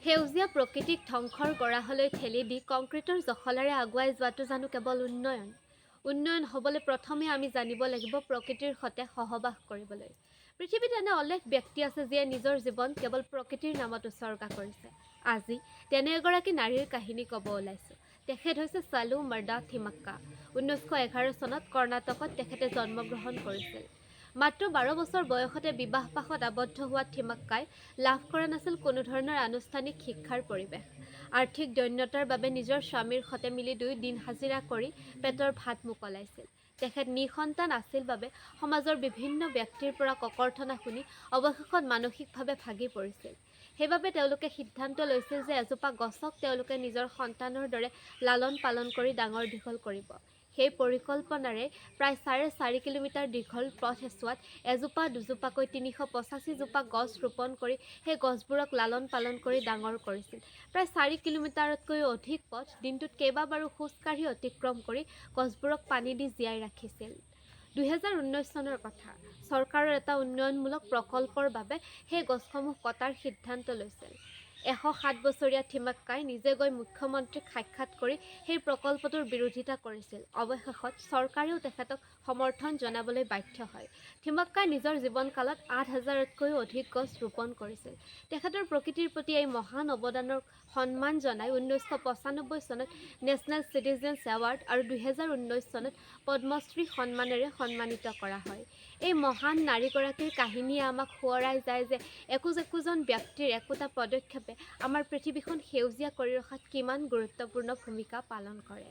সেউজীয়া প্ৰকৃতিক ধ্বংসৰ গৰাহলৈ ঠেলি দি কংক্ৰিটৰ জখলাৰে আগুৱাই যোৱাটো জানো কেৱল উন্নয়ন? উন্নয়ন হ'বলৈ প্ৰথমে আমি জানিব লাগিব প্ৰকৃতিৰ সৈতে সহবাস কৰিবলৈ। পৃথিৱীত এনে অলেখ ব্যক্তি আছে যিয়ে নিজৰ জীৱন কেৱল প্ৰকৃতিৰ নামত উচৰ্গা কৰিছে। আজি তেনে এগৰাকী নাৰীৰ কাহিনী ক'ব ওলাইছোঁ। তেখেত হৈছে চালু মৰ্দা থিমক্কা। 1911 চনত কৰ্ণাটকত তেখেতে জন্মগ্ৰহণ কৰিছিল। মাত্ৰ 12 বছৰ বয়সতে বিবাহ পাশত আবদ্ধ হোৱা থিমক্কাই লাভ কৰা নাছিল কোনো ধৰণৰ আনুষ্ঠানিক শিক্ষাৰ পৰিৱেশ। আৰ্থিক দৈন্যতাৰ বাবে নিজৰ স্বামীৰ সৈতে মিলি 2 দিন হাজিৰা কৰি পেটৰ ভাত মোকলাইছিল। তেখেত নিঃসন্তান আছিল বাবে সমাজৰ বিভিন্ন ব্যক্তিৰ পৰা ককৰ্থনা শুনি অৱশেষত মানসিকভাৱে ভাগি পৰিছিল। সেইবাবে তেওঁলোকে সিদ্ধান্ত লৈছিল যে এজোপা গছক তেওঁলোকে নিজৰ সন্তানৰ দৰে লালন পালন কৰি ডাঙৰ দীঘল কৰিব। সেই পৰিকল্পনাৰে প্ৰায় 4.5 কিলোমিটাৰ দীঘল পথ এছোৱাত এজোপা দুজোপাকৈ 385 জোপা গছ ৰোপণ কৰি সেই গছবোৰক লালন পালন কৰি ডাঙৰ কৰিছিল। প্ৰায় 4 কিলোমিটাৰতকৈও অধিক পথ দিনটোত কেইবাবাৰো খোজ কাঢ়ি অতিক্ৰম কৰি গছবোৰক পানী দি জীয়াই ৰাখিছিল। 2019 চনৰ কথা। চৰকাৰৰ এটা উন্নয়নমূলক প্ৰকল্পৰ বাবে সেই গছসমূহ কটাৰ সিদ্ধান্ত লৈছিল। 107 বছৰীয়া থিমক্কাই নিজে গৈ মুখ্যমন্ত্ৰীক সাক্ষাৎ কৰি সেই প্ৰকল্পটোৰ বিৰোধিতা কৰিছিল। অৱশেষত চৰকাৰেও তেখেতক সমৰ্থন জনাবলৈ বাধ্য হয়। থিমক্কাই নিজৰ জীৱনকালত 8,000তকৈও অধিক গছ ৰোপণ কৰিছিল। তেখেতৰ প্ৰকৃতিৰ প্ৰতি এই মহান অৱদানক সন্মান জনাই 1995 চনত নেশ্যনেল চিটিজেনছ এৱাৰ্ড আৰু 2019 চনত পদ্মশ্ৰী সন্মানেৰে সন্মানিত কৰা হয়। এই মহান নাৰীগৰাকীৰ কাহিনীয়ে আমাক সোঁৱৰাই যায় যে একোজন ব্যক্তিৰ একোটা পদক্ষেপে আমাৰ পৃথিৱীখন সেউজীয়া কৰি ৰখাত কিমান গুৰুত্বপূৰ্ণ ভূমিকা পালন কৰে।